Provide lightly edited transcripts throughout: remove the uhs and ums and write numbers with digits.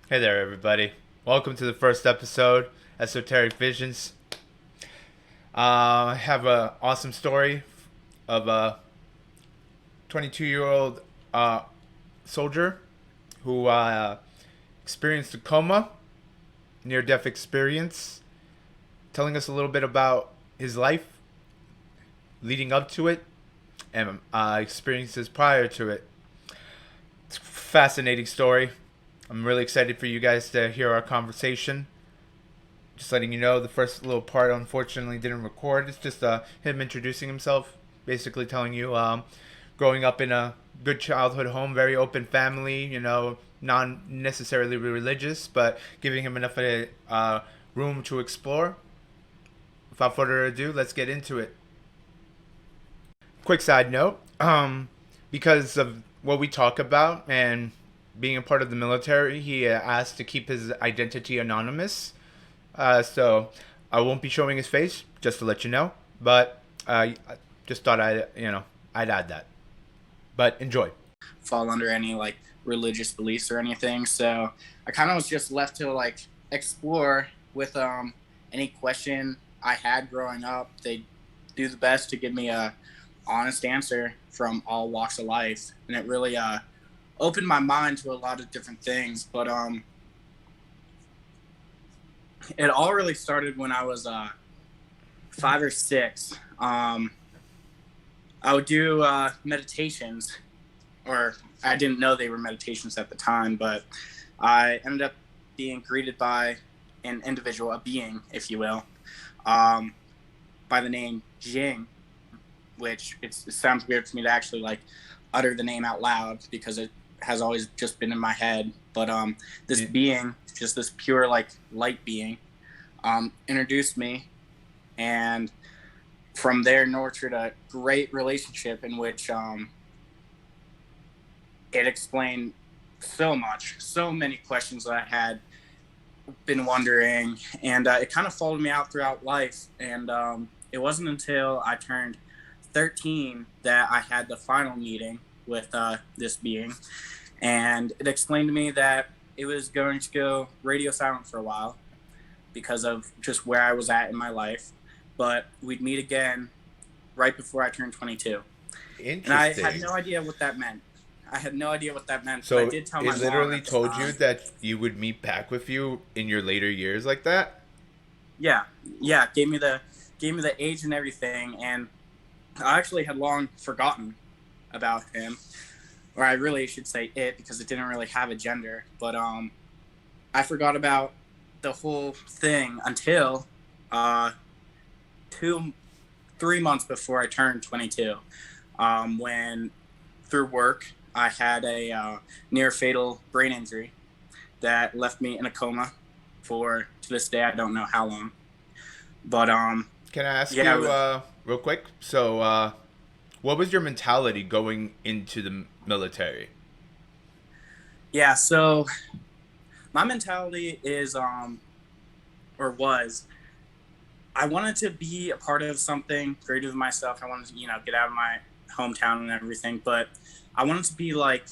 Hey there, everybody. Welcome to the first episode, Esoteric Visions. I have an awesome story of a 22-year-old soldier who experienced a coma, near-death experience, telling us a little bit about his life leading up to it and experiences prior to it. It's a fascinating story. I'm really excited for you guys to hear our conversation. Just letting you know, the first little part unfortunately didn't record. It's just him introducing himself, basically telling you growing up in a good childhood home, very open family, non necessarily religious, but giving him enough room to explore. Without further ado, let's get into it. Quick side note, because of what we talk about and being a part of the military, he asked to keep his identity anonymous. So I won't be showing his face, just to let you know. But I just thought I'd add that. But enjoy. Fall under any like religious beliefs or anything. So I kind of was just left to like explore with any question I had growing up. They do the best to give me a honest answer from all walks of life, and it really opened my mind to a lot of different things. But it all really started when I was 5 or 6. I would do meditations, or I didn't know they were meditations at the time, but I ended up being greeted by an individual, a being, if you will, by the name Jing, which it sounds weird for me to actually like utter the name out loud because it has always just been in my head. But this being, just this pure like light being, introduced me, and from there nurtured a great relationship in which it explained so much, so many questions that I had been wondering, and it kind of followed me out throughout life. And it wasn't until I turned 13 that I had the final meeting with this being, and it explained to me that it was going to go radio silent for a while because of just where I was at in my life, but we'd meet again right before I turned 22. And I had no idea what that meant. So But I did tell my it mom literally at the told you time. that you would meet back with you in your later years like that? Yeah, gave me the age and everything, and I actually had long forgotten about him, or I really should say it because it didn't really have a gender. But I forgot about the whole thing until uh, 3 months before I turned 22, when through work I had a near fatal brain injury that left me in a coma for, to this day, I don't know how long. But Can I ask yeah, you real quick? So, what was your mentality going into the military? yeah. So my mentality is or was, I wanted to be a part of something greater than myself. I wanted to, get out of my hometown and everything, but I wanted to be like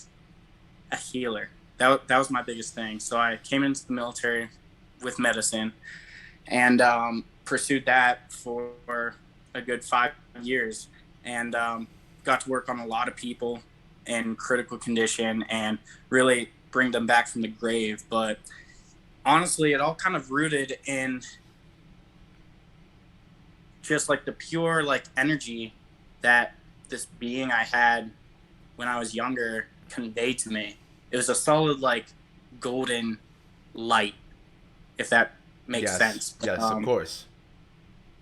a healer. That was my biggest thing. So I came into the military with medicine, and pursued that for a good 5 years, and got to work on a lot of people in critical condition and really bring them back from the grave. But honestly, it all kind of rooted in just like the pure like energy that this being I had when I was younger conveyed to me. It was a solid like golden light, if that makes Yes, sense. yes, of course.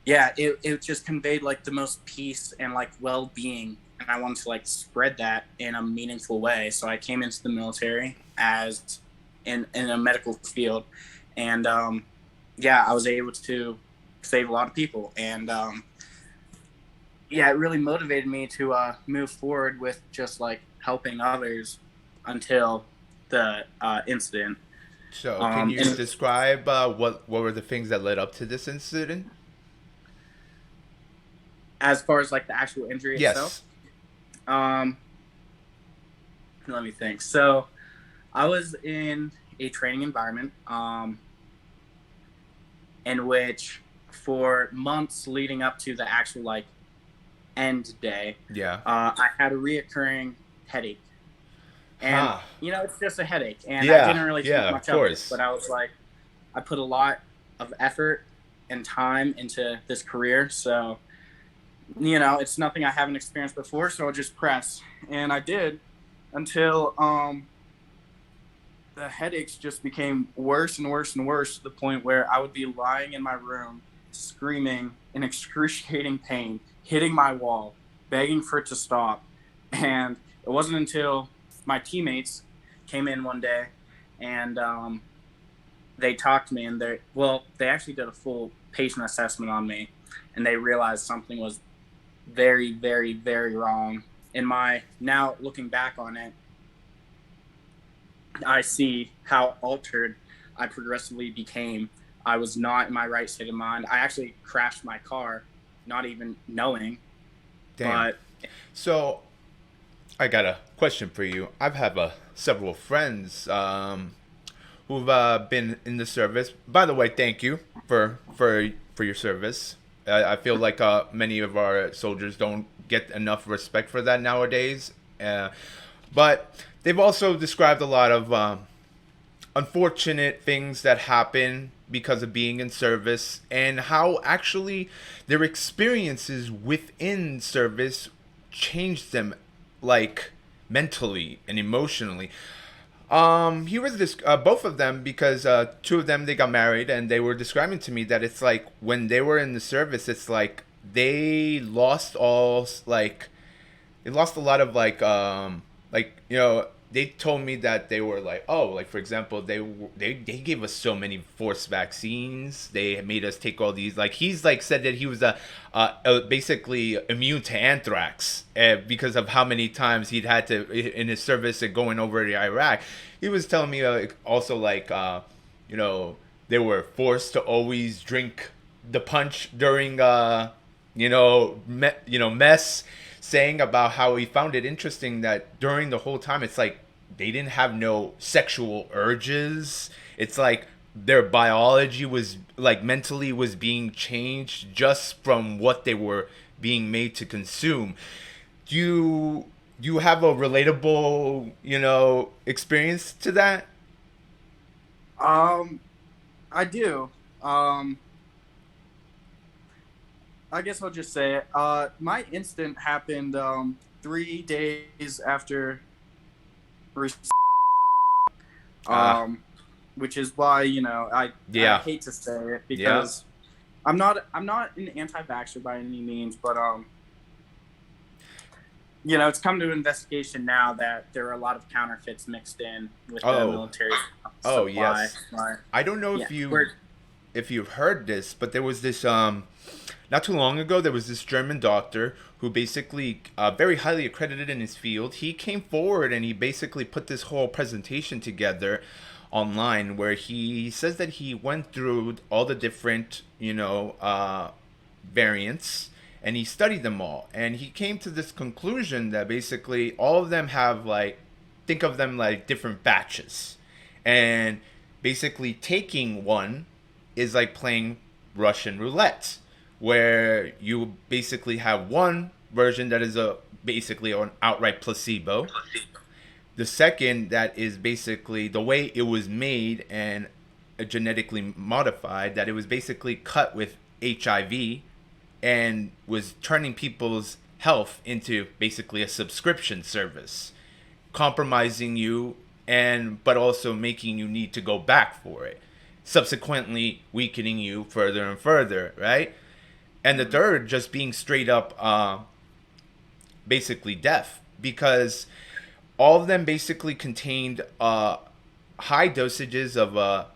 Yeah, it just conveyed like the most peace and like well-being, and I wanted to like spread that in a meaningful way. So I came into the military as in a medical field, and yeah, I was able to save a lot of people, and yeah, it really motivated me to move forward with just like helping others until the incident. So, can you And describe what were the things that led up to this incident? as far as like the actual injury itself, Yes. um, let me think. So I was in a training environment, in which for months leading up to the actual like end day, Yeah. I had a reoccurring headache. And Huh. it's just a headache, and I Yeah. didn't really think Yeah. Of much of it. course. But I was like, I put a lot of effort and time into this career, so it's nothing I haven't experienced before. So I just press, and I did until the headaches just became worse and worse and worse to the point where I would be lying in my room, screaming in excruciating pain, hitting my wall, begging for it to stop. And it wasn't until my teammates came in one day and they talked to me, and they actually did a full patient assessment on me, and they realized something was very, very, very wrong. In my now looking back on it, I see how altered I progressively became. I was not in my right state of mind. I actually crashed my car, not even knowing. Damn. But So I got a question for you. I've had several friends who've been in the service. By the way, thank you for your service. I feel like many of our soldiers don't get enough respect for that nowadays. But they've also described a lot of unfortunate things that happen because of being in service, and how actually their experiences within service changed them, like mentally and emotionally. He was this both of them, because two of them, they got married, and they were describing to me that it's like when they were in the service, it's like they lost all like they lost a lot of like they told me that they were like, oh, like for example, they gave us so many forced vaccines. They made us take all these, like he's like said that he was basically immune to anthrax because of how many times he'd had to in his service and going over to Iraq. He was telling me also like they were forced to always drink the punch during mess, saying about how he found it interesting that during the whole time it's like they didn't have no sexual urges. It's like their biology was like mentally was being changed just from what they were being made to consume. Do you have a relatable, experience to that? um, I do. I guess I'll just say it. My incident happened 3 days after, Ah, which is why I yeah, hate to say it, yeah. because I'm not an anti-vaxxer by any means, but it's come to investigation now that there are a lot of counterfeits mixed in with the Oh, military oh supply. yes. Right? I don't know Yeah, if you've heard this, but there was this not too long ago there was this German doctor who basically very highly accredited in his field. He came forward and he basically put this whole presentation together online where he says that he went through all the different variants, and he studied them all, and he came to this conclusion that basically all of them have like, think of them like different batches, and basically taking one is like playing Russian roulette, where you basically have one version that is a basically an outright placebo. The second that is basically the way it was made and genetically modified, that it was basically cut with HIV and was turning people's health into basically a subscription service, compromising you, and but also making you need to go back for it, subsequently weakening you further and further, right? And the third just being straight up basically death, because all of them basically contained high dosages of a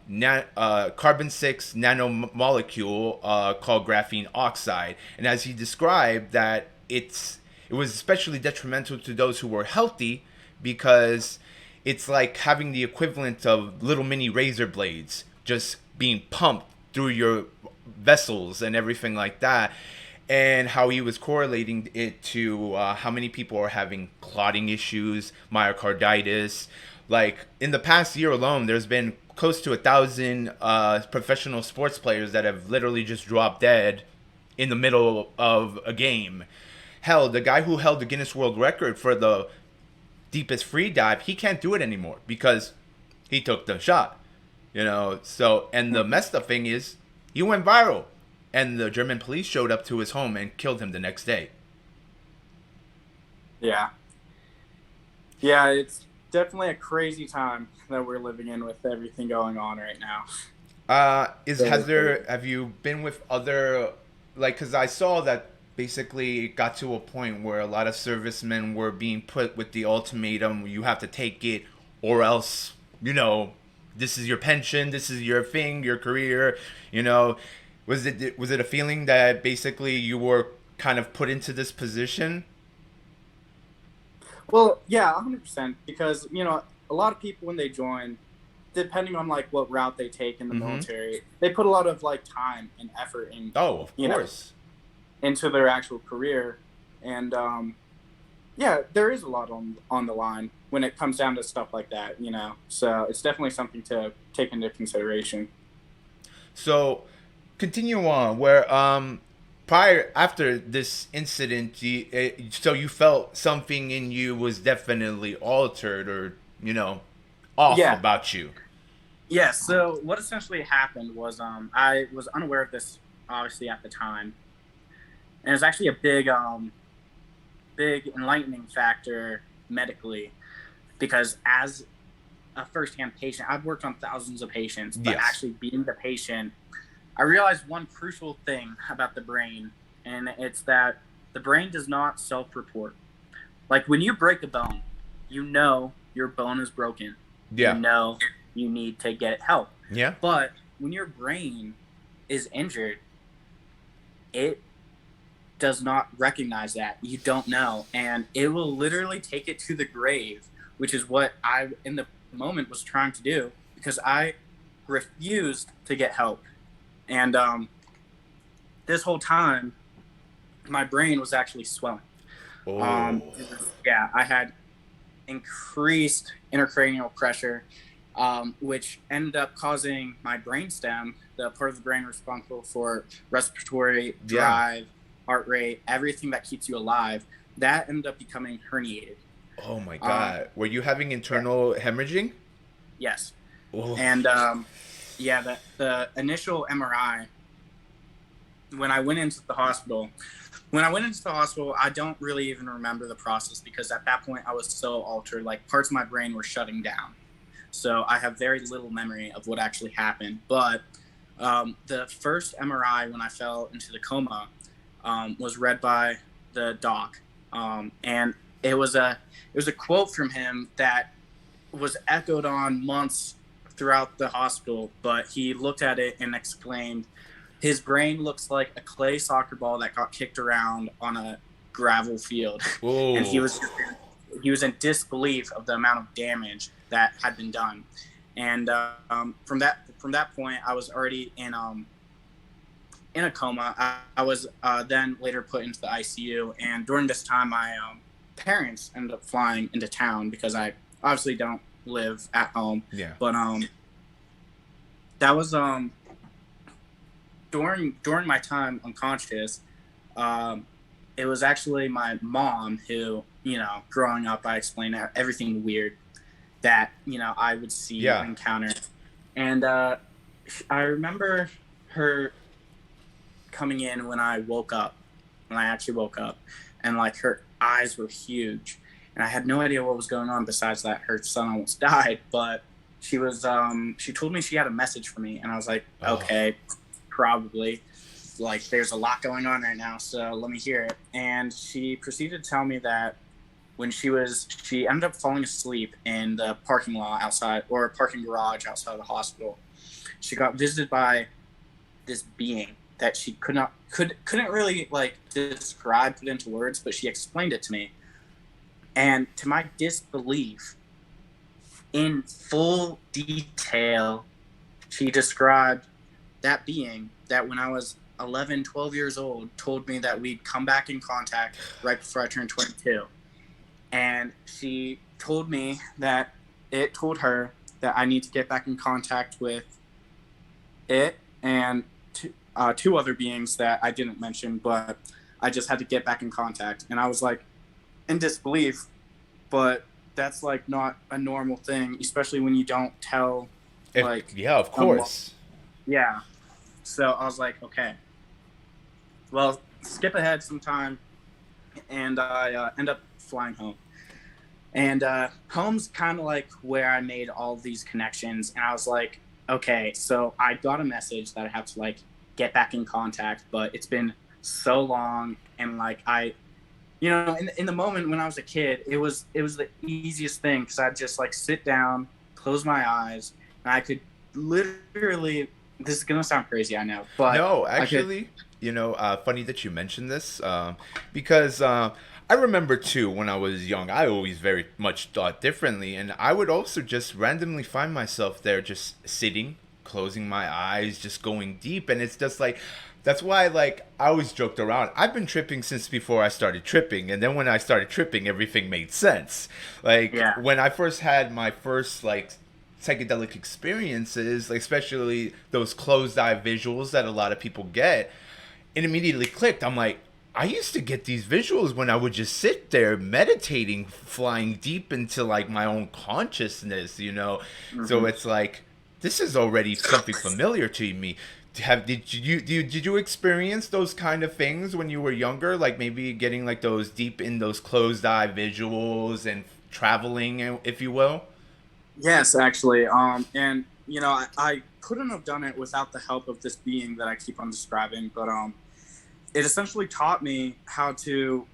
carbon 6 nanomolecule called graphene oxide. And as he described, that it was especially detrimental to those who were healthy, because it's like having the equivalent of little mini razor blades just being pumped through your vessels and everything like that. And how he was correlating it to how many people are having clotting issues, myocarditis, Like in the past year alone, there's been close to 1,000 professional sports players that have literally just dropped dead in the middle of a game. Hell, the guy who held the Guinness World Record for the deepest free dive, he can't do it anymore because he took the shot. You know, so, and the messed up thing is, he went viral, and the German police showed up to his home and killed him the next day. Yeah. Yeah, it's definitely a crazy time that we're living in with everything going on right now. Has there, have you been with other, like, because I saw that basically it got to a point where a lot of servicemen were being put with the ultimatum, you have to take it or else, you know, this is your pension, this is your thing, your career, you know. Was it a feeling that basically you were kind of put into this position? Well, yeah, 100%. Because a lot of people when they join, depending on like what route they take in the Mm-hmm. military, they put a lot of like time and effort in, Oh, of you know, course. into their actual career, and yeah, there is a lot on the line when it comes down to stuff like that. So it's definitely something to take into consideration. So, continue on. Where prior after this incident, so you felt something in you was definitely altered, or you know, off Yeah, about you. yeah. So what essentially happened was I was unaware of this obviously at the time, and it was actually a big enlightening factor medically, because as a firsthand patient, I've worked on thousands of patients, but Yes. actually being the patient, I realized one crucial thing about the brain, and it's that the brain does not self-report. Like when you break a bone, you know your bone is broken. You Yeah. know you need to get help. Yeah. But when your brain is injured, it does not recognize that. You don't know. And it will literally take it to the grave, which is what I, in the moment, was trying to do, because I refused to get help. And this whole time, my brain was actually swelling. Um, Oh. yeah, I had increased intracranial pressure, which ended up causing my brainstem, the part of the brain responsible for respiratory, Yeah. drive, heart rate, everything that keeps you alive, that ended up becoming herniated. Oh my Um, God. Were you having yeah, internal hemorrhaging? yes. Oh. And yeah, the initial MRI, when I went into the hospital, I don't really even remember the process, because at that point I was so altered. Like parts of my brain were shutting down. So I have very little memory of what actually happened. But the first MRI when I fell into the coma was read by the doc, and it was a quote from him that was echoed on months throughout the hospital. But he looked at it and exclaimed, "His brain looks like a clay soccer ball that got kicked around on a gravel field," and he Oh. was he was in disbelief of the amount of damage that had been done. And from that point, I was already in a coma. I was then later put into the ICU, and during this time, my parents ended up flying into town, because I obviously don't live at home. Yeah. But that was during my time unconscious. Um, it was actually my mom who, growing up, I explained everything weird that I would see and Yeah. encounter, and I remember her coming in when I woke up, when I actually woke up, and like her eyes were huge, and I had no idea what was going on besides that her son almost died. But she told me she had a message for me, and I was like, Oh. okay, probably, like there's a lot going on right now, so let me hear it. And she proceeded to tell me that when she ended up falling asleep in the parking lot outside, or parking garage outside of the hospital. She got visited by this being that she couldn't really like describe, put into words, but she explained it to me. And to my disbelief, in full detail, she described that being that when I was 11, 12 years old, told me that we'd come back in contact right before I turned 22. And she told me that it told her that I need to get back in contact with it and two other beings that I didn't mention, but I just had to get back in contact. And I was like in disbelief, but that's like not a normal thing, especially when you don't tell If like yeah, of someone. course. Yeah. So I was like, okay, well, skip ahead some time, and I end up flying home. And home's kind of like where I made all these connections. And I was like, okay, so I got a message that I have to like get back in contact, but it's been so long. And like, in the moment when I was a kid, it was the easiest thing because I'd just like sit down, close my eyes, and I could literally, this is going to sound crazy, I know, but No, I could, actually, funny that you mentioned this, because I remember too when I was young, I always very much thought differently, and I would also just randomly find myself there, just sitting, closing my eyes, just going deep, and it's just like. That's why, like, I always joked around. I've been tripping since before I started tripping, and then when I started tripping, everything made sense. Like, yeah. when I first had my first, like, psychedelic experiences, like especially those closed eye visuals that a lot of people get, it immediately clicked. I'm like, I used to get these visuals when I would just sit there meditating, flying deep into like my own consciousness. So Hmm. it's like this is already something familiar to me. Did you experience those kind of things when you were younger? Like maybe getting like those deep in those closed eye visuals and traveling, if you will. Yes, actually. And I couldn't have done it without the help of this being that I keep on describing, but it essentially taught me how to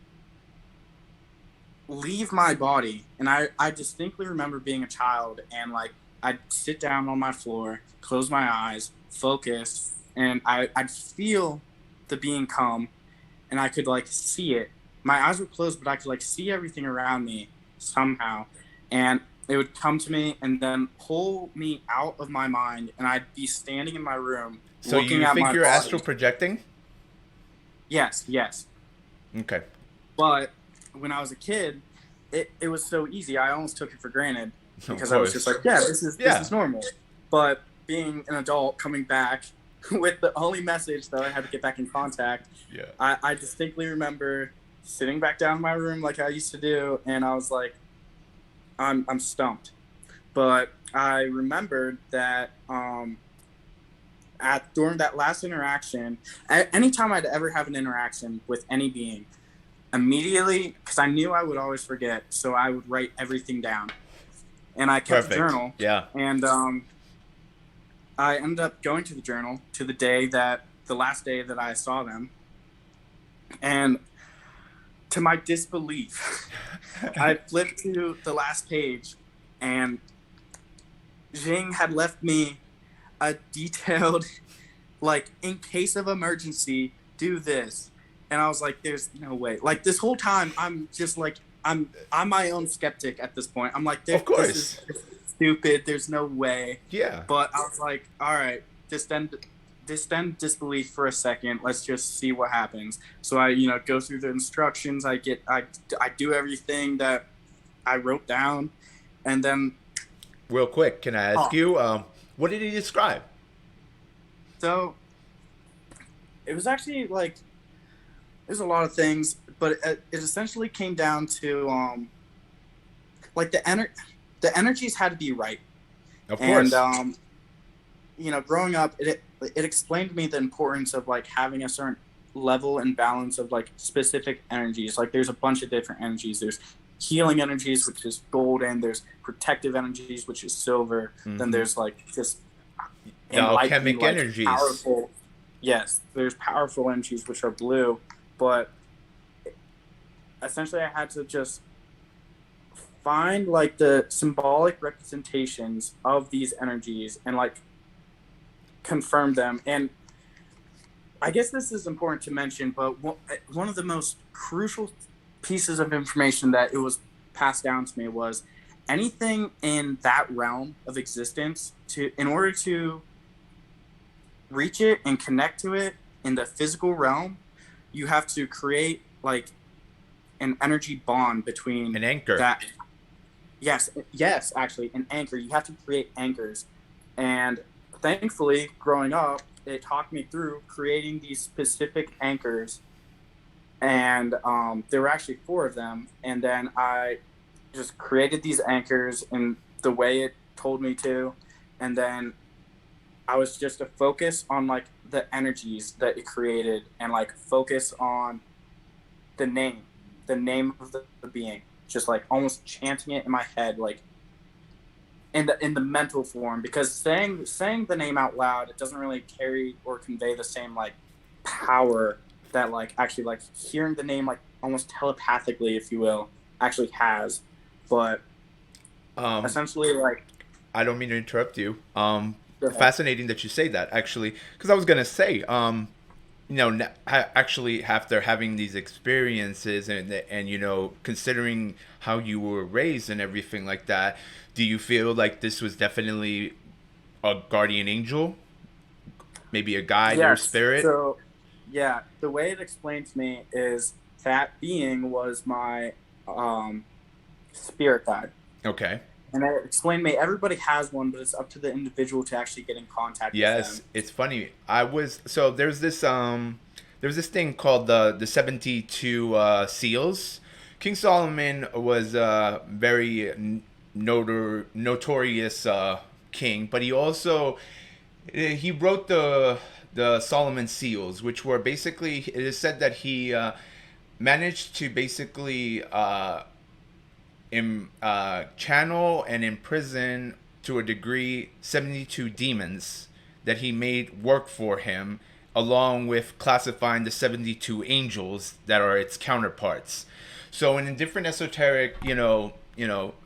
leave my body. And I distinctly remember being a child and like I'd sit down on my floor, close my eyes, focus, and I'd feel the being come, and I could like see it. My eyes were closed, but I could like see everything around me somehow. And it would come to me and then pull me out of my mind, and I'd be standing in my room So looking you at think my you're body. astral projecting? Yes, yes. Okay. But when I was a kid, it was so easy. I almost took it for granted Of because I was just course. like, yeah, this is Yeah. normal. But being an adult coming back with the only message that I had to get back in contact, Yeah. I distinctly remember sitting back down in my room like I used to do, and I was like, I'm stumped. But I remembered that at during that last interaction, anytime I'd ever have an interaction with any being, immediately, because I knew I would always forget, so I would write everything down, and I kept a Perfect. journal, Yeah. and I ended up going to the journal to the last day that I saw them, and to my disbelief, I flipped to the last page, and Jing had left me a detailed, like, in case of emergency, do this. And I was like, there's no way. Like this whole time, I'm just like, I'm my own skeptic at this point. I'm like, Of this is course. stupid. There's no way. Yeah. But I was like, all right, just disbelief for a second. Let's just see what happens. So I, go through the instructions. I do everything that I wrote down, and then Real quick, can I ask oh, you, what did he describe? so it was actually like there's a lot of things, but it essentially came down to like the energies had to be right, Of and course. growing up, it explained to me the importance of like having a certain level and balance of like specific energies. Like there's a bunch of different energies. There's healing energies, which is golden. There's protective energies, which is silver. Then Mm-hmm. there's like just The enlightened, alchemic like energies. powerful. Yes, there's powerful energies which are blue, but essentially I had to just find like the symbolic representations of these energies and like confirm them. And I guess this is important to mention, but one of the most crucial pieces of information that it was passed down to me was anything in that realm of existence, to in order to reach it and connect to it in the physical realm, you have to create like an energy bond between An anchor. that. yes, actually, an anchor. You have to create anchors. And thankfully, growing up, it talked me through creating these specific anchors. And there were actually four of them. And then I just created these anchors in the way it told me to. And then I was just to focus on like the energies that it created and like focus on the name, the name of the being, just like almost chanting it in my head, like in the mental form, because saying the name out loud, it doesn't really carry or convey the same like power that like actually like hearing the name like almost telepathically, if you will, actually has. But Um, essentially, like, I don't mean to interrupt you. go ahead. Fascinating that you say that, actually, because I was gonna say, actually, after having these experiences and considering how you were raised and everything like that, do you feel like this was definitely a guardian angel, maybe a guide or a Yes. spirit? So, yeah, the way it explained to me is that being was my um, spirit guide. Okay. And it explained to me everybody has one, but it's up to the individual to actually get in contact with Yes, them. it's funny. There's this thing called the 72 seals. King Solomon was a very notorious king, but he wrote the Solomon seals, which were basically, it is said that he managed to basically channel and imprison to a degree 72 demons that he made work for him, along with classifying the 72 angels that are its counterparts. So in different esoteric,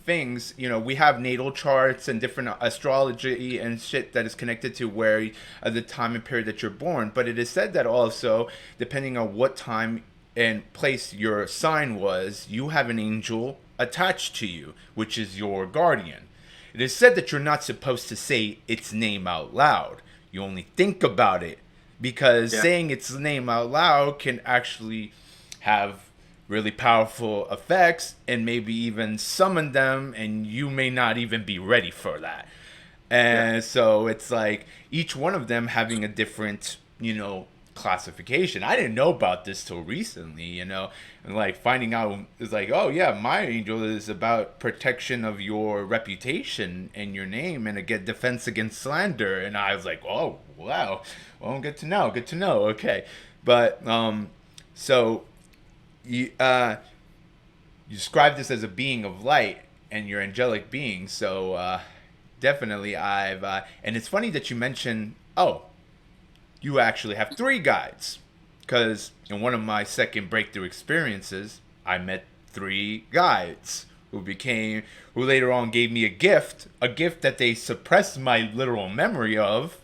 things, we have natal charts and different astrology and shit that is connected to where the time and period that you're born. But it is said that also, depending on what time and place your sign was, you have an angel attached to you, which is your guardian. It is said that you're not supposed to say its name out loud. You only think about it, because Yeah. saying its name out loud can actually have really powerful effects and maybe even summon them, and you may not even be ready for that. Yeah. And so it's like each one of them having a different, classification. I didn't know about this till recently, and like finding out is like, oh yeah, my angel is about protection of your reputation and your name and again defense against slander. And I was like, oh wow, well, good to know. Okay, but so you describe this as a being of light and your angelic being. So definitely, and it's funny that you mentioned, oh, you actually have three guides, because in one of my second breakthrough experiences, I met three guides who later on gave me a gift that they suppressed my literal memory of,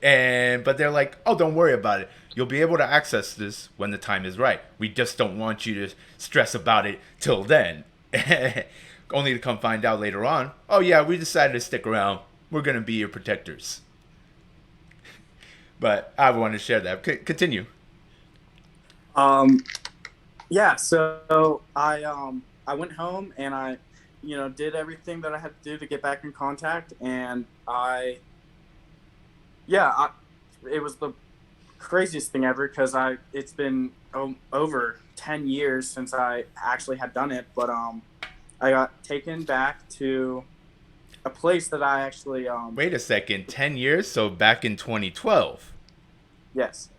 and but they're like, oh, don't worry about it. You'll be able to access this when the time is right. We just don't want you to stress about it till then. Only to come find out later on, oh yeah, we decided to stick around. We're gonna be your protectors. But I wanted to share that. Continue. Um, yeah. So I went home and I, did everything that I had to do to get back in contact, and yeah, it was the craziest thing ever because it's been over 10 years since I actually had done it, but I got taken back to a place that I actually Wait a second. 10 years. So back in 2012. yes,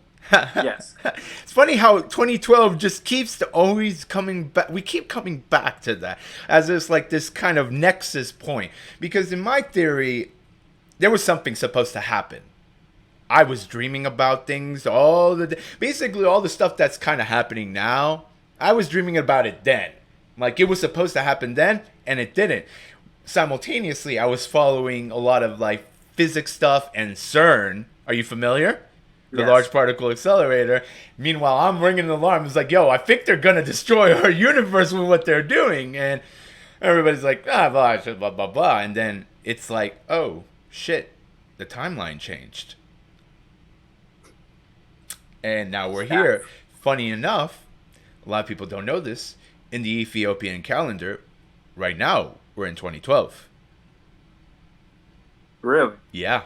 yes, It's funny how 2012 just keeps always coming back. We keep coming back to that as this kind of nexus point. Because in my theory, there was something supposed to happen. I was dreaming about things basically all the stuff that's kind of happening now. I was dreaming about it then. Like it was supposed to happen then, and it didn't. Simultaneously, I was following a lot of like physics stuff and CERN. Are you familiar? The Large yes, Particle Accelerator. Meanwhile, I'm ringing an alarm. It's like, yo, I think they're gonna destroy our universe with what they're doing, and everybody's like, blah blah blah blah, and then it's like, oh shit, the timeline changed, and now we're yeah, here. Funny enough, a lot of people don't know this. In the Ethiopian calendar, right now we're in 2012. Really? Yeah.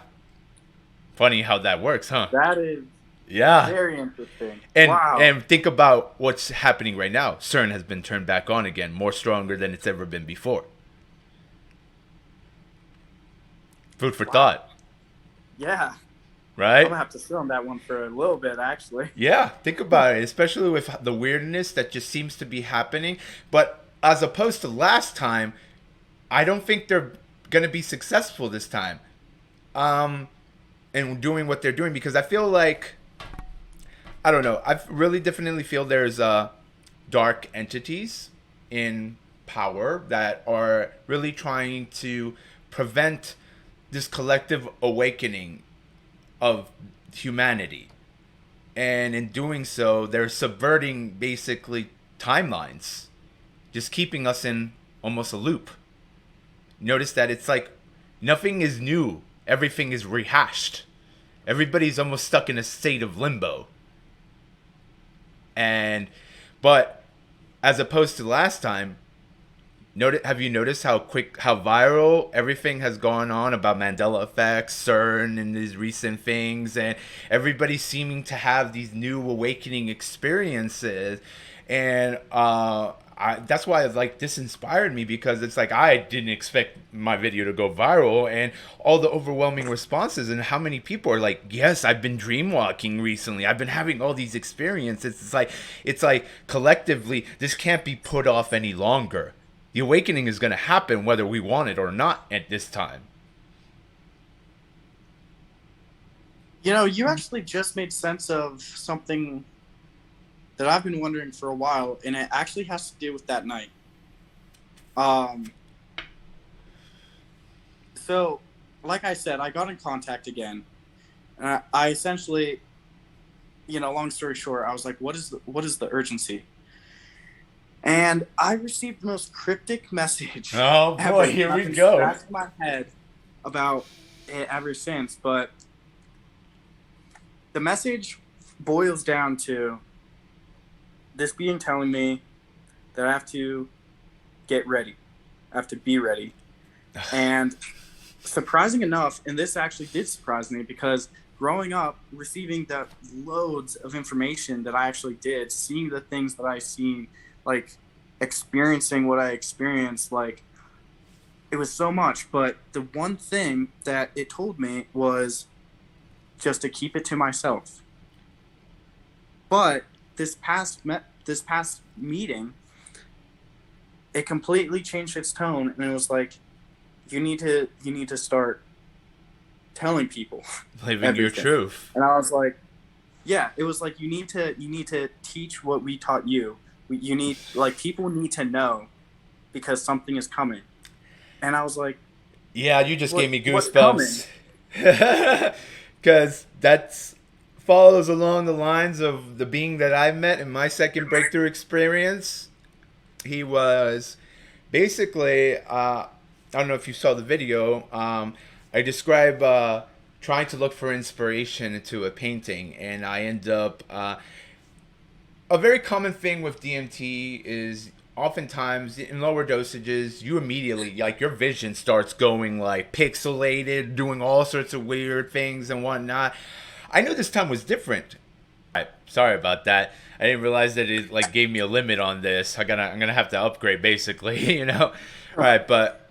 Funny how that works, huh? That is Yeah. very interesting. And Wow. and think about what's happening right now. CERN has been turned back on again, more stronger than it's ever been before. Food for Wow. thought, Yeah. I'm right? gonna have to sit on that one for a little bit, actually. Yeah, think about it, especially with the weirdness that just seems to be happening. But as opposed to last time, I don't think they're gonna be successful this time. Um, in doing what they're doing because I feel like I don't know. I really definitely feel there's dark entities in power that are really trying to prevent this collective awakening of humanity. And in doing so, they're subverting basically timelines, just keeping us in almost a loop. Notice that it's like nothing is new, everything is rehashed. Everybody's almost stuck in a state of limbo. And but as opposed to last time, have you noticed how viral everything has gone on about Mandela effects, CERN, and these recent things, and everybody seeming to have these new awakening experiences, and that's why like this inspired me because it's like I didn't expect my video to go viral and all the overwhelming responses and how many people are like, yes, I've been dreamwalking recently, I've been having all these experiences. It's like collectively this can't be put off any longer. The awakening is going to happen whether we want it or not at this time. You actually just made sense of something that I've been wondering for a while, and it actually has to do with that night. So, like I said, I got in contact again. I essentially, long story short, I was like, what is the urgency? And I received the most cryptic message. Oh boy, here we go. I've been scratching my head about it ever since, but the message boils down to this being telling me that I have to get ready. I have to be ready. And surprising enough, and this actually did surprise me because growing up, receiving the loads of information that I actually did, seeing the things that I seen, like experiencing what I experienced, like it was so much. But the one thing that it told me was just to keep it to myself. But this past meeting, it completely changed its tone, and it was like, you need to start telling people living your truth. And I was like, yeah, it was like you need to teach what we taught you. You need, like, people need to know because something is coming. And I was like, yeah, you just gave me goosebumps. Because that's follows along the lines of the being that I met in my second breakthrough experience. He was basically, I don't know if you saw the video, I describe trying to look for inspiration into a painting, and I end up, a very common thing with DMT is oftentimes in lower dosages, you immediately, like, your vision starts going like pixelated, doing all sorts of weird things and whatnot. I knew this time was different. Sorry about that. I didn't realize that it like gave me a limit on this. I'm gonna have to upgrade basically, you know. All right, but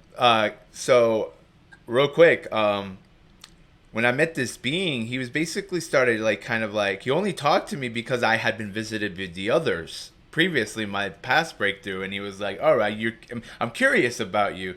so real quick, when I met this being, he was basically started like kind of like he only talked to me because I had been visited with the others previously, my past breakthrough, and he was like, "All right, I'm curious about you."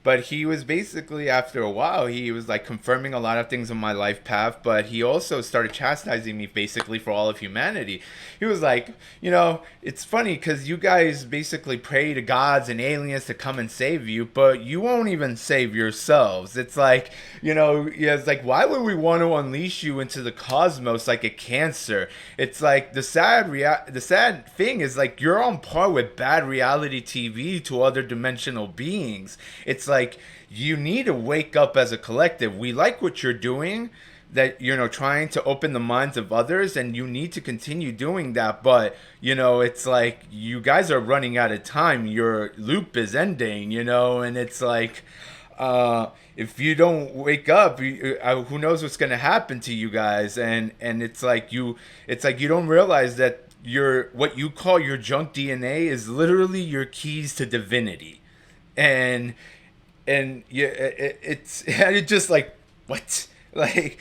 But he was basically, after a while, he was like confirming a lot of things on my life path, but he also started chastising me basically for all of humanity. He was like, it's funny because you guys basically pray to gods and aliens to come and save you, but you won't even save yourselves. It's like, it's like, why would we want to unleash you into the cosmos like a cancer? It's like the sad thing is like you're on par with bad reality TV to other dimensional beings. It's like you need to wake up as a collective. We like what you're doing. that trying to open the minds of others, and you need to continue doing that. But it's like you guys are running out of time. Your loop is ending, and it's like if you don't wake up, who knows what's going to happen to you guys. And it's like you don't realize that your what you call your junk DNA is literally your keys to divinity. And yeah, it's just like, what, like,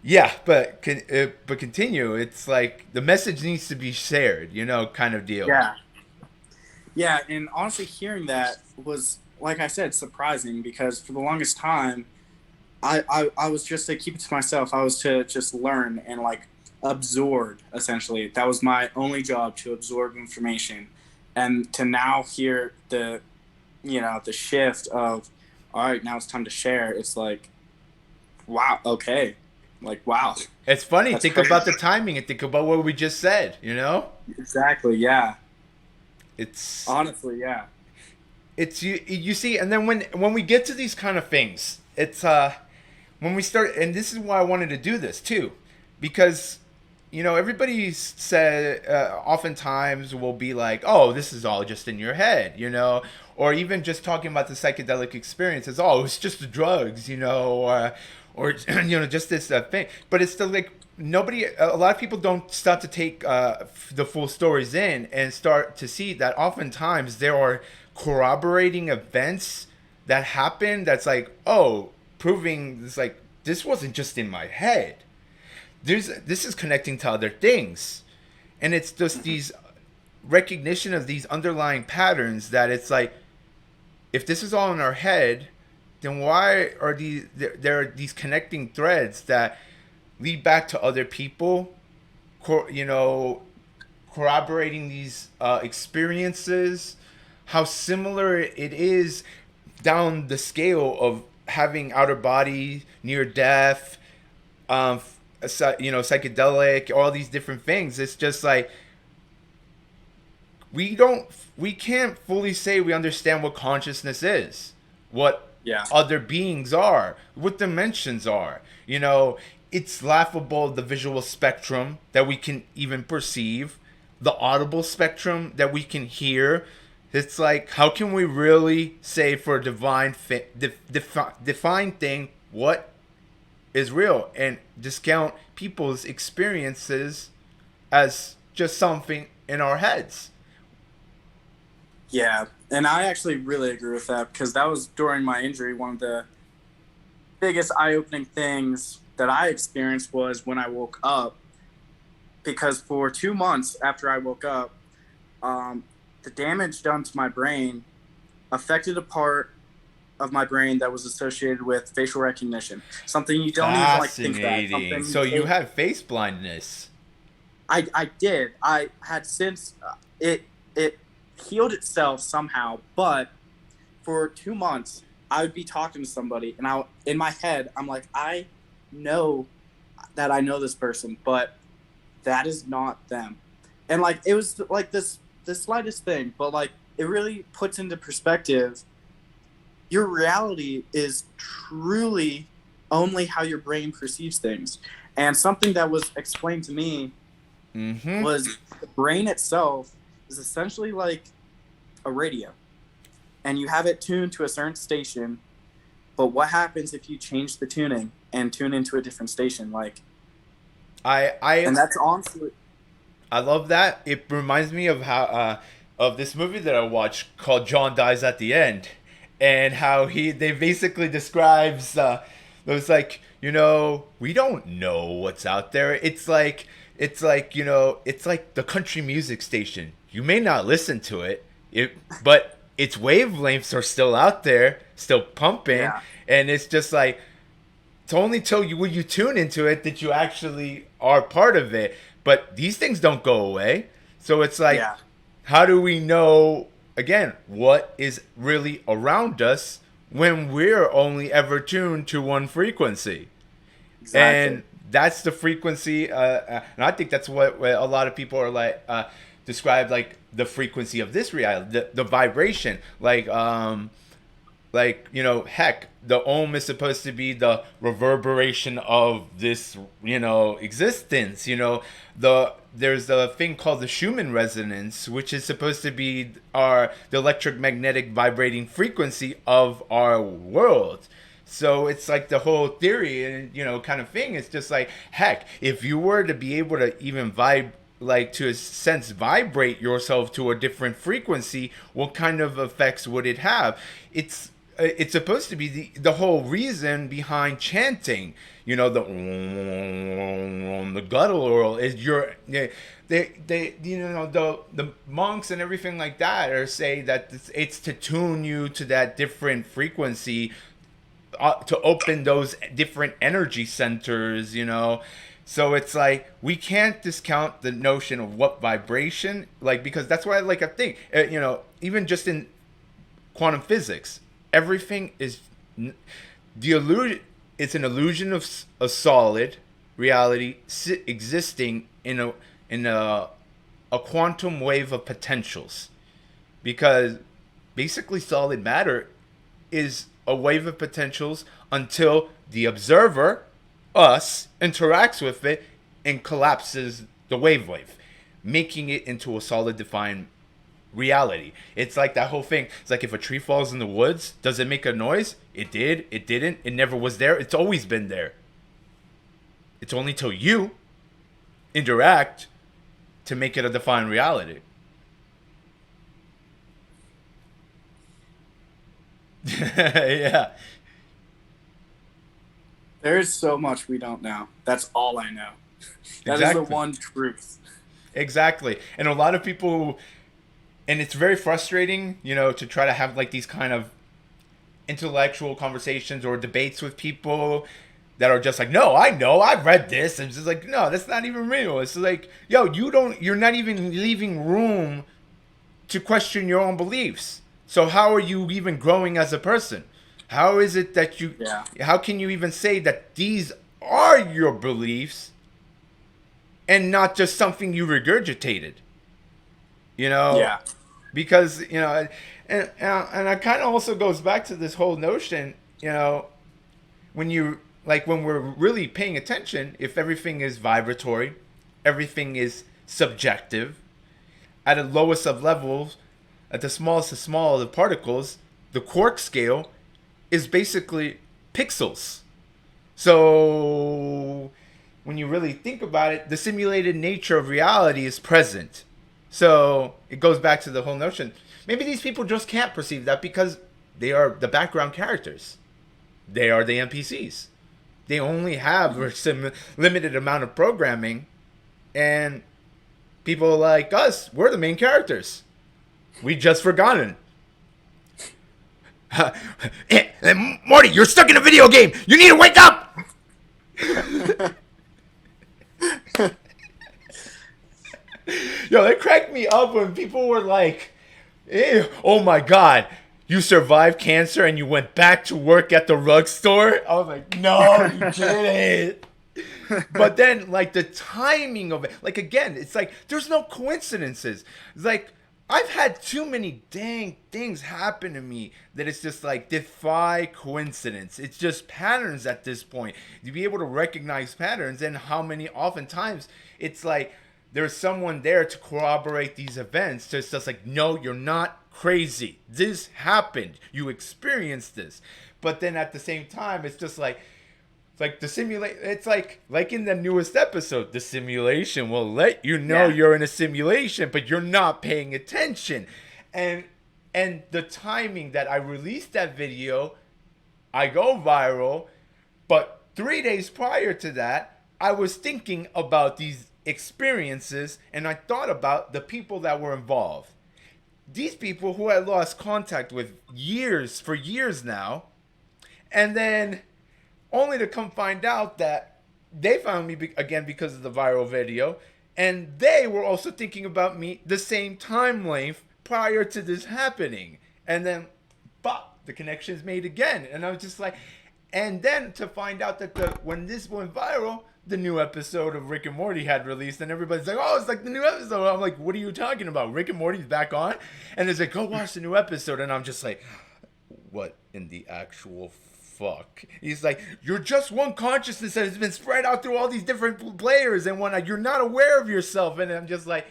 yeah, but continue. It's like the message needs to be shared, kind of deal. Yeah. Yeah, and honestly, hearing that was, like I said, surprising because for the longest time, I was just to keep it to myself. I was to just learn and like absorb, essentially. That was my only job, to absorb information. And to now hear the shift of, all right, now it's time to share. It's like, wow, okay. Like, wow. It's funny. That's Think crazy. about the timing and think about what we just said. Exactly, yeah. It's Honestly, yeah. it's you see, and then when we get to these kind of things, it's when we start, and this is why I wanted to do this too, because everybody said oftentimes will be like, oh, this is all just in your head. Or even just talking about the psychedelic experiences, oh, it's just the drugs, or just this thing. But it's still like a lot of people don't start to take the full stories in and start to see that oftentimes there are corroborating events that happen that's like, oh, proving this, like, this wasn't just in my head. This is connecting to other things. And it's just these recognition of these underlying patterns that it's like, if this is all in our head, then why are there are these connecting threads that lead back to other people, corroborating these experiences, how similar it is down the scale of having outer body, near death, psychedelic, all these different things. It's just like we can't fully say we understand what consciousness is, what Yeah. other beings are, what dimensions are. It's laughable, the visual spectrum that we can even perceive, the audible spectrum that we can hear. It's like, how can we really say for a defined thing what is real, and discount people's experiences as just something in our heads? Yeah. And I actually really agree with that because that was during my injury. One of the biggest eye opening things that I experienced was when I woke up, because for 2 months after I woke up, the damage done to my brain affected a part of my brain that was associated with facial recognition. Something you don't even like think that. Fascinating. So you have face blindness. I did. I had since it healed itself somehow, but for 2 months I would be talking to somebody and in my head I'm like, I know that I know this person, but that is not them. And like it was like the slightest thing, but like it really puts into perspective, your reality is truly only how your brain perceives things. And something that was explained to me was the brain itself is essentially like a radio, and you have it tuned to a certain station. But what happens if you change the tuning and tune into a different station? Like, and that's honestly, I love that. It reminds me of how of this movie that I watched called John Dies at the End, and how they basically describes those, like, we don't know what's out there. It's like the country music station. You may not listen to it, but its wavelengths are still out there, still pumping, yeah, and it's just like, it's only till when you tune into it that you actually are part of it. But these things don't go away. So it's like, yeah, how do we know, again, what is really around us when we're only ever tuned to one frequency? exactly. And that's the frequency. And I think that's what a lot of people are like, describe like the frequency of this reality, the vibration. Like Like, heck, the ohm is supposed to be the reverberation of this, existence. There's a thing called the Schumann resonance, which is supposed to be the electromagnetic vibrating frequency of our world. So it's like the whole theory and kind of thing. It's just like, heck, if you were to be able to even to a sense vibrate yourself to a different frequency, what kind of effects would it have? It's supposed to be the whole reason behind chanting. The guttural is the monks and everything like that are saying that it's to tune you to that different frequency, to open those different energy centers. So it's like we can't discount the notion of what vibration, because that's why I think even just in quantum physics, everything is the illusion. It's an illusion of a solid reality existing in a quantum wave of potentials, because basically solid matter is a wave of potentials until the observer, us, interacts with it and collapses the wavelength, making it into a solid defined reality. It's like that whole thing. It's like if a tree falls in the woods, does it make a noise? It did. It didn't. It never was there. It's always been there. It's only till you interact to make it a defined reality. Yeah. There's so much we don't know. That's all I know. That Exactly. is the one truth. Exactly. And a lot of people, and it's very frustrating, to try to have these kind of intellectual conversations or debates with people that are just like, no, I know, I've read this. And it's just like, no, that's not even real. It's like, yo, you're not even leaving room to question your own beliefs. So how are you even growing as a person? How is it that how can you even say that these are your beliefs and not just something you regurgitated? Yeah. Because, and it kind of also goes back to this whole notion, when we're really paying attention, if everything is vibratory, everything is subjective, at the lowest of levels, at the smallest of small of the particles, the quark scale is basically pixels. So when you really think about it, the simulated nature of reality is present. So it goes back to the whole notion. Maybe these people just can't perceive that because they are the background characters. They are the NPCs. They only have a limited amount of programming, and people like us, we're the main characters. We just forgotten. Morty, you're stuck in a video game. You need to wake up. Yo, that cracked me up when people were like, oh my God, you survived cancer and you went back to work at the rug store? I was like, no, you didn't. But then, the timing of it, again, it's like, there's no coincidences. It's like, I've had too many dang things happen to me that it's just defy coincidence. It's just patterns at this point. To be able to recognize patterns, and how many oftentimes it's like there's someone there to corroborate these events. So it's just like, no, you're not crazy. This happened. You experienced this. But then at the same time, it's just like the simulation. It's like in the newest episode, the simulation will let you know you're in a simulation, but you're not paying attention. And the timing that I released that video, I go viral. But 3 days prior to that, I was thinking about these experiences, and I thought about the people that were involved. These people who I lost contact with for years now, and then only to come find out that they found me again because of the viral video, and they were also thinking about me the same time length prior to this happening. And then, pop, the connection is made again. And I was just like, and then to find out that when this went viral, the new episode of Rick and Morty had released, and everybody's like, oh, it's like the new episode. I'm like, what are you talking about? Rick and Morty's back on? And it's like, go watch the new episode. And I'm just like, what in the actual fuck? He's like, you're just one consciousness that has been spread out through all these different players and whatnot. You're not aware of yourself. And I'm just like,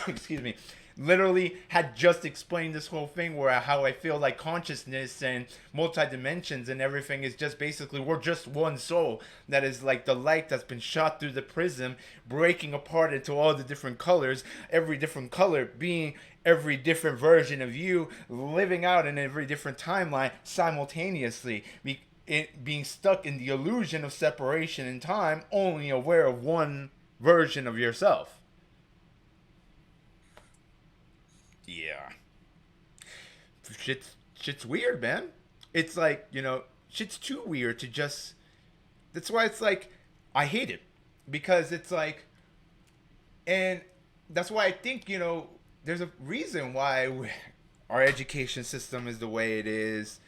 excuse me, literally had just explained this whole thing where how I feel like consciousness and multi-dimensions and everything is just basically we're just one soul that is like the light that's been shot through the prism, breaking apart into all the different colors, every different color being every different version of you living out in every different timeline simultaneously, being stuck in the illusion of separation in time, only aware of one version of yourself. Yeah. Shit's weird, man. It's like, shit's too weird to just. That's why it's like, I hate it. Because it's like. And that's why I think, there's a reason why our education system is the way it is.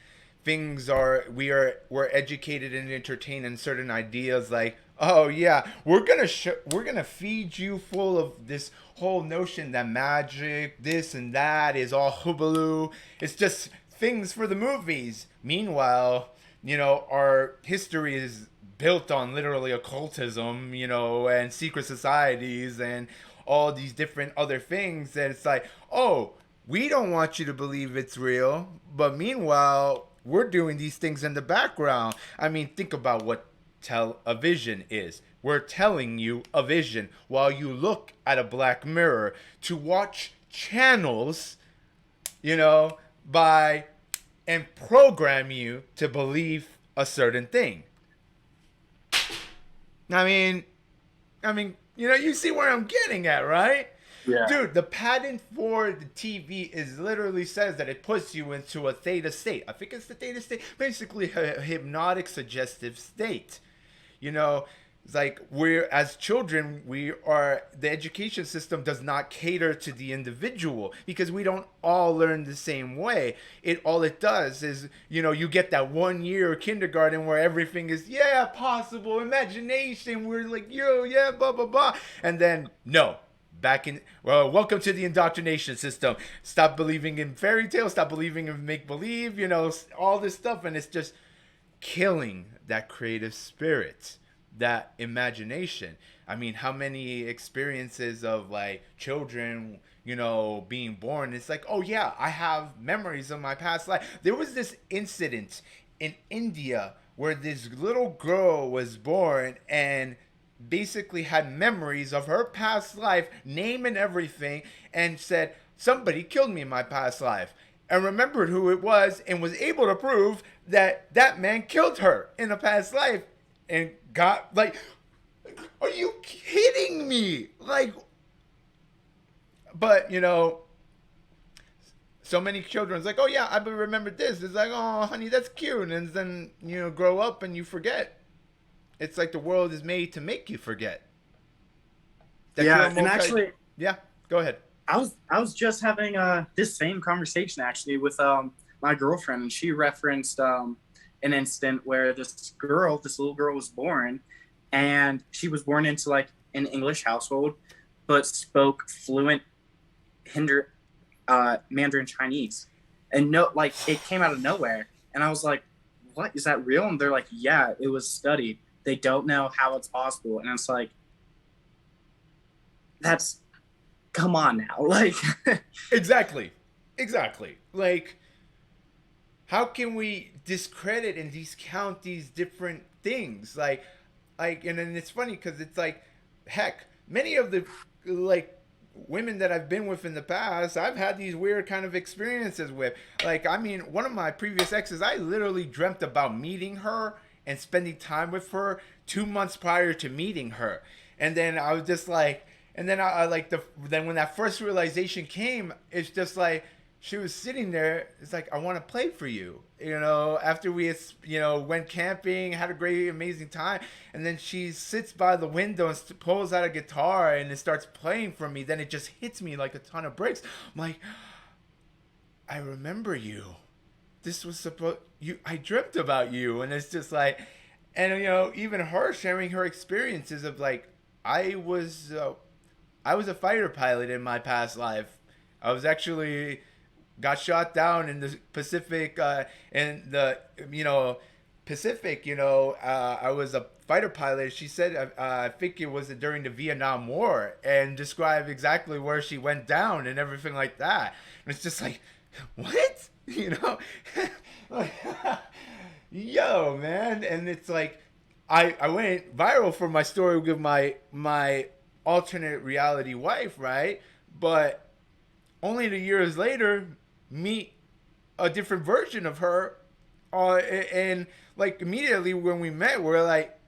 We're educated and entertained in certain ideas like, oh yeah, we're gonna feed you full of this whole notion that magic, this and that is all hubaloo. It's just things for the movies. Meanwhile, our history is built on literally occultism, and secret societies and all these different other things. And it's like, oh, we don't want you to believe it's real, but meanwhile, we're doing these things in the background. I mean, think about what television is. We're telling you a vision while you look at a black mirror to watch channels, by and program you to believe a certain thing. I mean, you see where I'm getting at, right? Yeah. Dude, the patent for the TV is literally says that it puts you into a theta state. I think it's the theta state. Basically, a hypnotic, suggestive state. It's like as children, the education system does not cater to the individual because we don't all learn the same way. All it does is, you get that 1 year of kindergarten where everything is, yeah, possible, imagination. We're like, yo, yeah, blah, blah, blah. And then, no. Welcome to the indoctrination system. Stop believing in fairy tales. Stop believing in make believe. All this stuff, and it's just killing that creative spirit, that imagination. I mean, how many experiences of like children, being born? It's like, oh yeah, I have memories of my past life. There was this incident in India where this little girl was born and basically had memories of her past life, name and everything, and said, somebody killed me in my past life. And remembered who it was and was able to prove that that man killed her in a past life. And got, like, are you kidding me? Like, but, so many children's like, oh yeah, I remember this. It's like, oh honey, that's cute. And then, grow up and you forget. It's like the world is made to make you forget. And actually, yeah, go ahead. I was just having this same conversation actually with my girlfriend, and she referenced an incident where this little girl was born, and she was born into like an English household, but spoke fluent Mandarin Chinese, and it came out of nowhere, and I was like, what, is that real? And they're like, yeah, it was studied. They don't know how it's possible. And it's like, come on now. Like, Exactly. Like, how can we discredit and discount these different things? And then it's funny because it's like, heck, many of the, like, women that I've been with in the past, I've had these weird kind of experiences with. Like, I mean, one of my previous exes, I literally dreamt about meeting her and spending time with her 2 months prior to meeting her. And then I was just like, and then then when that first realization came, it's just like, she was sitting there, it's like, I want to play for you, after we, went camping, had a great, amazing time. And then she sits by the window and pulls out a guitar and it starts playing for me. Then it just hits me like a ton of bricks. I'm like, I remember you. This was I dreamt about you. And it's just like, and even her sharing her experiences of like, I was a fighter pilot in my past life. I was actually got shot down in the Pacific, in the Pacific. I was a fighter pilot. She said, I think it was during the Vietnam War, and described exactly where she went down and everything like that. And it's just like, what? Like, yo, man. And it's like, I went viral for my story with my alternate reality wife, right? But only the years later, meet a different version of her, and like immediately when we met, we're like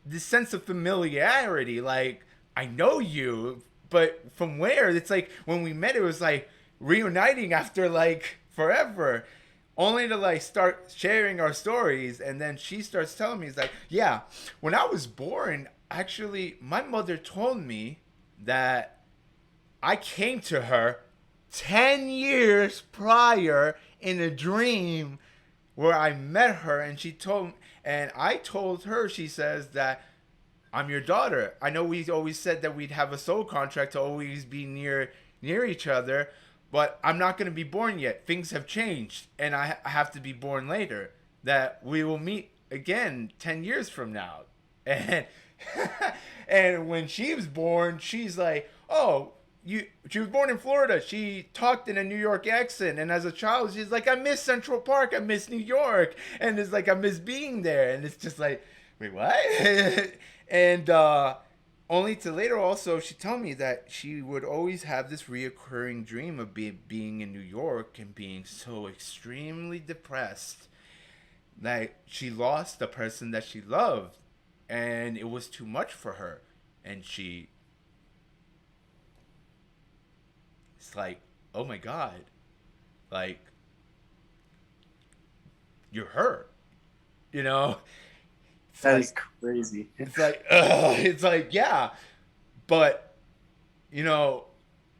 this sense of familiarity. Like, I know you, but from where? It's like when we met, it was like reuniting after like forever, only to like start sharing our stories. And then she starts telling me, it's like, yeah, when I was born, actually my mother told me that I came to her 10 years prior in a dream where I met her, and I told her, she says that I'm your daughter. I know we always said that we'd have a soul contract to always be near each other, but I'm not going to be born yet. Things have changed, and I have to be born later. That we will meet again 10 years from now. And and when she was born, she's like, "Oh, she was born in Florida. She talked in a New York accent, and as a child, she's like, I miss Central Park, I miss New York, and it's like I miss being there." And it's just like, wait, what? And only to later also she told me that she would always have this reoccurring dream of being in New York and being so extremely depressed that she lost the person that she loved, and it was too much for her, and it's like, oh my god, like, you're her, you know? It's That is like, crazy. it's like, yeah, but, you know,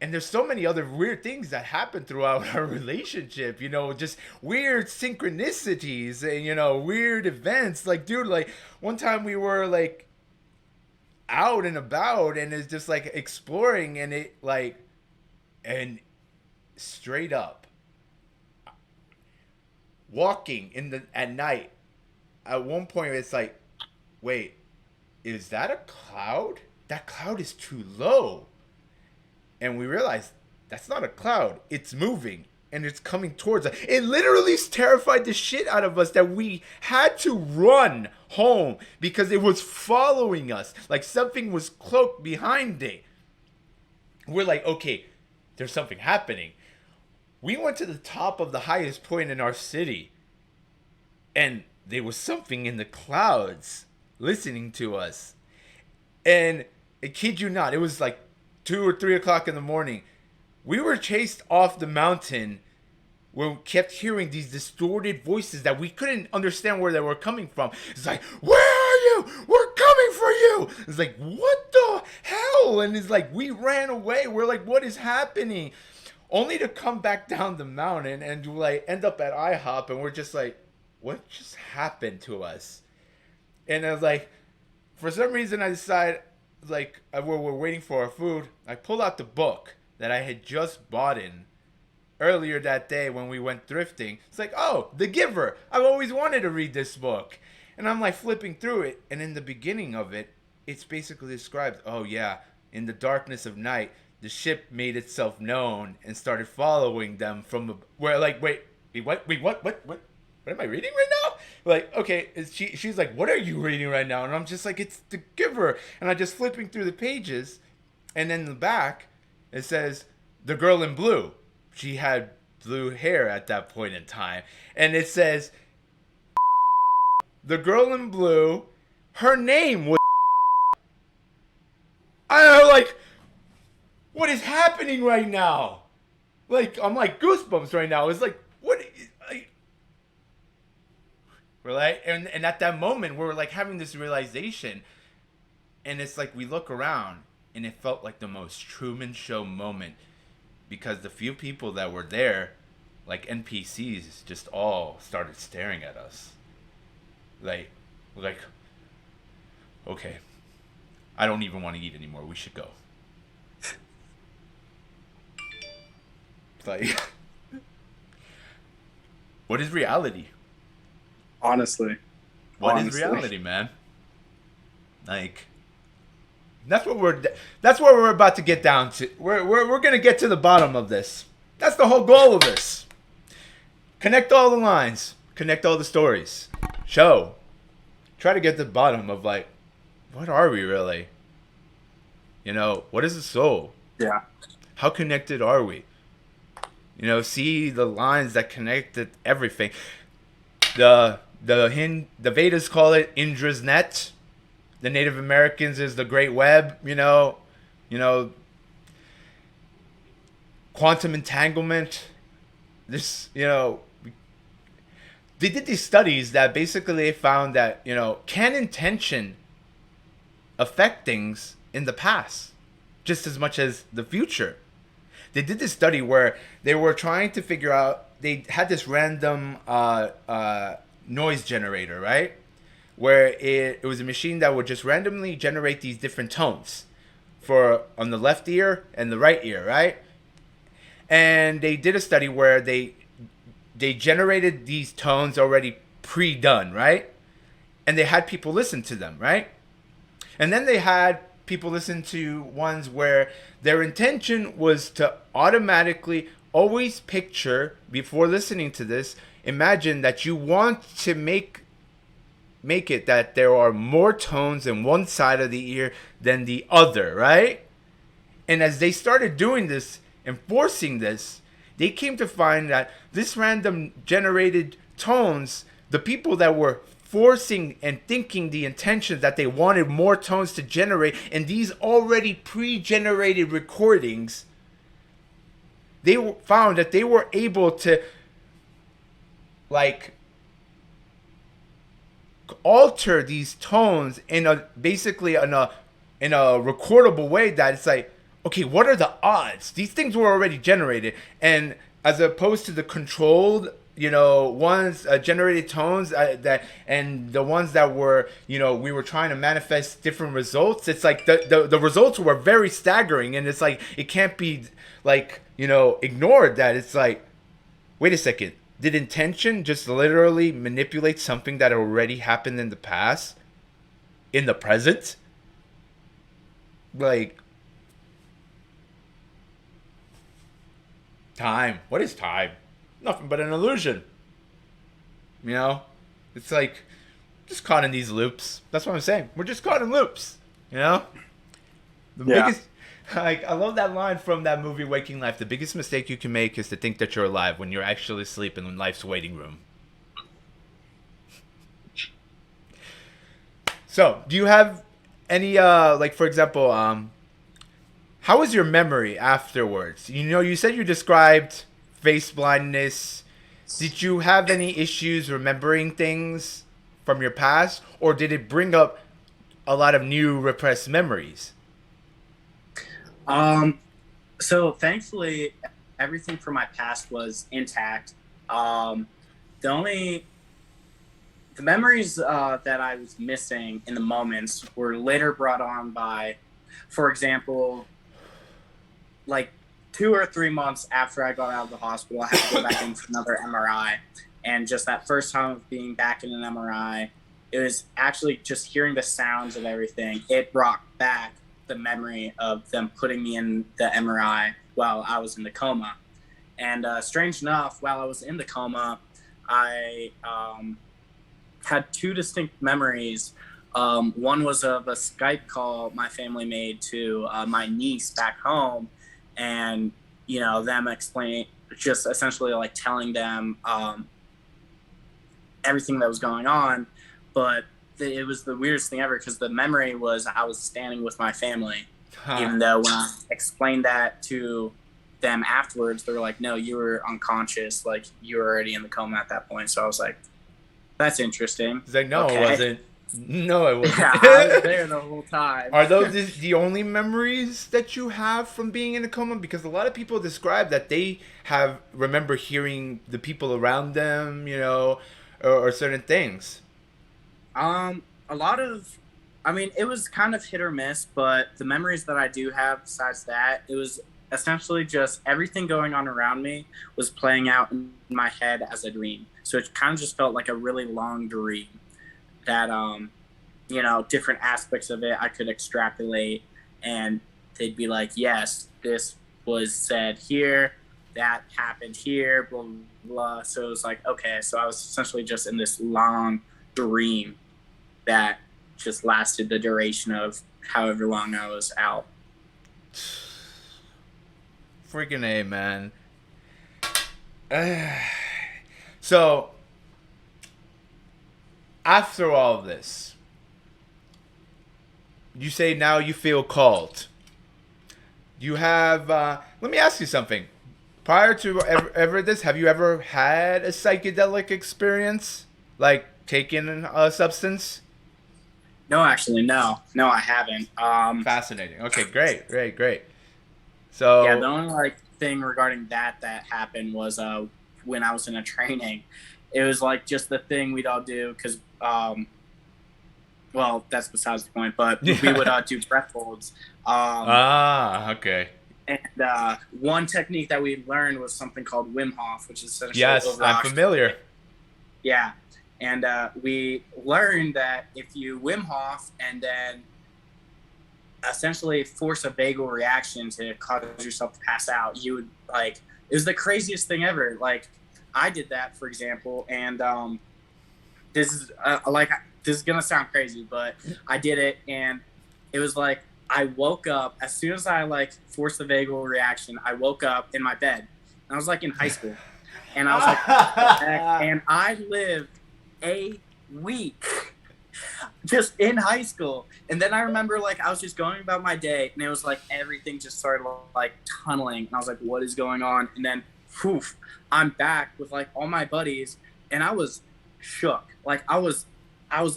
and there's so many other weird things that happen throughout our relationship, just weird synchronicities and, weird events. Like, dude, like, one time we were, like, out and about, and it's just, like, exploring, and it, like, and straight up walking at night, at one point it's like, wait, is that a cloud? That cloud is too low. And we realized that's not a cloud, it's moving, and it's coming towards us. It literally terrified the shit out of us that we had to run home because it was following us, like something was cloaked behind it. We're like, okay, there's something happening. We went to the top of the highest point in our city, and there was something in the clouds listening to us. And I kid you not, it was like 2 or 3 o'clock in the morning. We were chased off the mountain where we kept hearing these distorted voices that we couldn't understand where they were coming from. It's like, where are you? We're coming for you. It's like, what the hell? And it's like, we ran away. We're like, what is happening? Only to come back down the mountain and like end up at IHOP, and we're just like, what just happened to us? And I was like, for some reason I decided, like, we're waiting for our food, I pulled out the book that I had just bought in earlier that day when we went thrifting. It's like, oh, The Giver. I've always wanted to read this book. And I'm like flipping through it, and in the beginning of it, it's basically described, oh yeah, in the darkness of night, the ship made itself known and started following them from where, like, wait, what am I reading right now? Like, okay, she's like, what are you reading right now? And I'm just like, it's The Giver. And I'm just flipping through the pages, and then in the back, it says, the girl in blue. She had blue hair at that point in time. And it says, the girl in blue, her name was... I'm like, what is happening right now? Like, I'm like goosebumps right now. It's like, what? We're like, and at that moment, we're like having this realization, and it's like we look around, and it felt like the most Truman Show moment, because the few people that were there, like NPCs, just all started staring at us. Like, okay, I don't even want to eat anymore. We should go. Like, What is reality? Honestly, What is honestly. reality, man? Like, that's what we're that's what we're about to get down to. We're gonna get to the bottom of this. That's the whole goal of this. Connect all the lines. Connect all the stories. Show. Try to get to the bottom of like, what are we really? You know, what is the soul? Yeah. How connected are we? You know, see the lines that connected everything. The Vedas call it Indra's net. The Native Americans is the Great Web. You know, quantum entanglement. This, they did these studies that basically they found that can intention affect things in the past just as much as the future. They did this study where they were trying to figure out. They had this random noise generator, right? Where it was a machine that would just randomly generate these different tones for on the left ear and the right ear, right? And they did a study where they generated these tones already pre-done, right? And they had people listen to them, right? And then they had people listen to ones where their intention was to automatically always picture before listening to this, imagine that you want to make it that there are more tones in one side of the ear than the other, right? And as they started doing this, enforcing this, they came to find that this random generated tones, the people that were forcing and thinking the intention that they wanted more tones to generate in these already pre-generated recordings, they found that they were able to like alter these tones in a basically in a recordable way that it's like, okay, what are the odds? These things were already generated, and as opposed to the controlled, ones generated tones that and the ones that were, we were trying to manifest different results. It's like the results were very staggering, and it's like it can't be like ignored. That it's like, wait a second, did intention just literally manipulate something that already happened in the past, in the present? Like, time. What is time? Nothing but an illusion. It's like just caught in these loops. That's what I'm saying. We're just caught in loops. The Yeah. biggest, like, I love that line from that movie Waking Life. The biggest mistake you can make is to think that you're alive when you're actually asleep in life's waiting room. So, do you have any like, for example, how was your memory afterwards? You said you described face blindness. Did you have any issues remembering things from your past, or did it bring up a lot of new repressed memories? So thankfully, everything from my past was intact. The only the memories that I was missing in the moments were later brought on by, for example, like 2 or 3 months after I got out of the hospital, I had to go back in for another MRI. And just that first time of being back in an MRI, it was actually just hearing the sounds of everything. It brought back the memory of them putting me in the MRI while I was in the coma. And strange enough, while I was in the coma, I had two distinct memories. One was of a Skype call my family made to my niece back home, and them explaining, just essentially like telling them everything that was going on. But it was the weirdest thing ever, because the memory was I was standing with my family. Even though when I explained that to them afterwards, they were like, no, you were unconscious, like you were already in the coma at that point. So I was like, that's interesting. He's like, no, Okay. it wasn't. No, it wasn't. Yeah, I was there the whole time. Are those the only memories that you have from being in a coma? Because a lot of people describe that they remember hearing the people around them, or certain things. A lot of, I mean, it was kind of hit or miss, but the memories that I do have besides that, it was essentially just everything going on around me was playing out in my head as a dream. So it kind of just felt like a really long dream that, different aspects of it I could extrapolate, and they'd be like, yes, this was said here, that happened here, blah, blah, blah. So it was like, okay, so I was essentially just in this long dream that just lasted the duration of however long I was out. Freaking A, man. So, after all of this, you say now you feel called. You have, let me ask you something. Prior to ever this, have you ever had a psychedelic experience? Like taking a substance? No, actually, no, I haven't. Fascinating. Okay, great, great, great. Yeah, the So, only like thing regarding that happened was when I was in a training. It was like just the thing we'd all do because well, that's besides the point. But we would yeah. do breath holds. Okay. And one technique that we learned was something called Wim Hof, which is essentially Yes, over I'm oxygen. familiar. Yeah, and we learned that if you Wim Hof and then essentially force a vagal reaction to cause yourself to pass out, you would like it was the craziest thing ever. Like I did that, for example, and this is this is gonna sound crazy, but I did it, and it was like I woke up as soon as I like forced the vagal reaction. I woke up in my bed, and I was like in high school, and I was like, what the heck? And I lived a week just in high school. And then I remember like I was just going about my day, and it was like everything just started like tunneling, and I was like, what is going on? And then poof, I'm back with like all my buddies, and I was shook. Like I was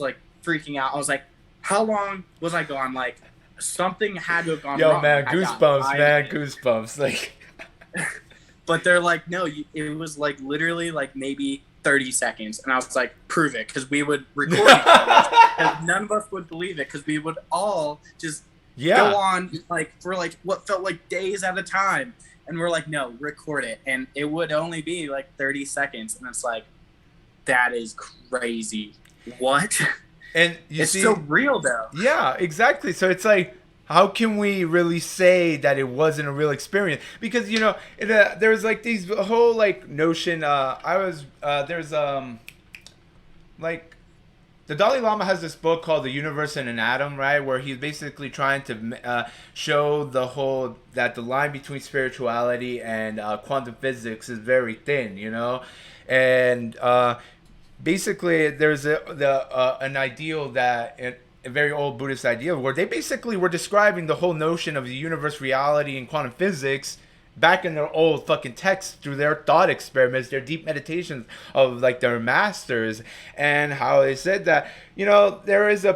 like freaking out. I was like, how long was I gone? Like something had to have gone Yo, wrong. man, Like, I got goosebumps, man, violated. goosebumps. Like, But they're like, no, it was like literally like maybe 30 seconds. And I was like, prove it. Because we would record each other. And none of us would believe it because we would all just go yeah. on like for like what felt like days at a time. And we're like, no, record it. And it would only be like 30 seconds. And it's like, that is crazy. What? And you It's see, so real though. yeah, exactly. So it's like, how can we really say that it wasn't a real experience? Because there's like these whole like notion. There's like the Dalai Lama has this book called The Universe in an Atom, right? Where he's basically trying to show the whole that the line between spirituality and quantum physics is very thin, and basically there's an ideal that a very old Buddhist ideal where they basically were describing the whole notion of the universe, reality, and quantum physics back in their old fucking texts through their thought experiments, their deep meditations of like their masters, and how they said that there's a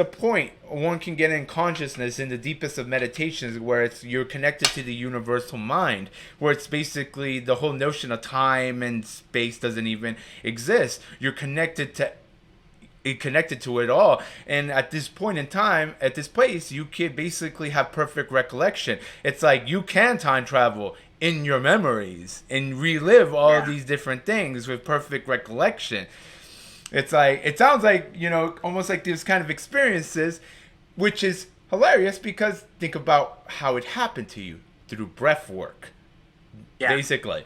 point one can get in consciousness in the deepest of meditations where you're connected to the universal mind, where it's basically the whole notion of time and space doesn't even exist. You're connected to it all, and at this point in time, at this place, you can basically have perfect recollection. It's like you can time travel in your memories and relive all Yeah. these different things with perfect recollection. It's like, it sounds like, almost like these kind of experiences, which is hilarious because think about how it happened to you through breath work, Yeah. basically.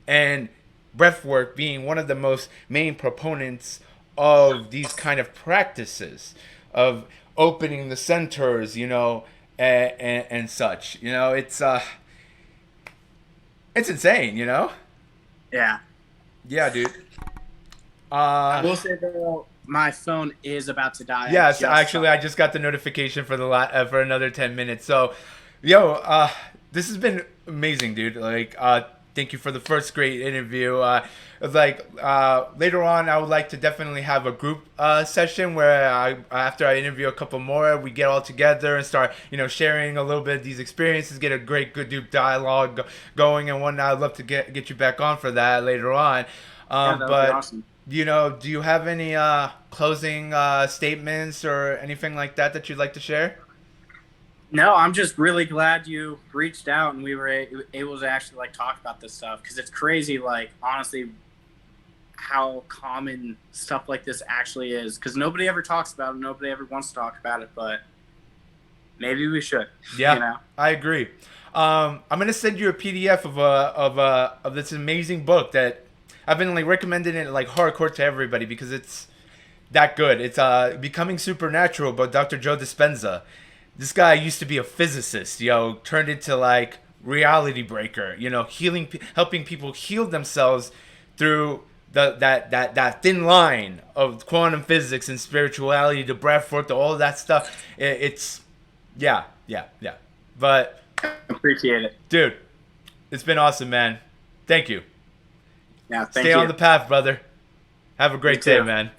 And breathwork being one of the most main proponents of these kind of practices of opening the centers, and such. It's insane. Yeah. Yeah, dude. I will say though, my phone is about to die. Yes, actually, I just got the notification for for another 10 minutes. So, yo, this has been amazing, dude. Like, thank you for the first great interview. Later on, I would like to definitely have a group session where after I interview a couple more, we get all together and start, sharing a little bit of these experiences, get a great, good, deep dialogue going and whatnot. I'd love to get you back on for that later on. Yeah, that would be But awesome. do you have any closing statements or anything like that you'd like to share? No, I'm just really glad you reached out and we were able to actually like talk about this stuff because it's crazy, like honestly, how common stuff like this actually is. Because nobody ever talks about it, nobody ever wants to talk about it, but maybe we should. You Yeah, know? I agree. I'm gonna send you a PDF of this amazing book that I've been like recommending it like hardcore to everybody because it's that good. It's Becoming Supernatural by Dr. Joe Dispenza. This guy used to be a physicist, turned into like reality breaker, helping people heal themselves through that thin line of quantum physics and spirituality, the breath work, all of that stuff. It's yeah, yeah, yeah. But Appreciate it. dude, it's been awesome, man. Thank you. Yeah, thank Stay on you. the path, brother. Have a You great day, too. man.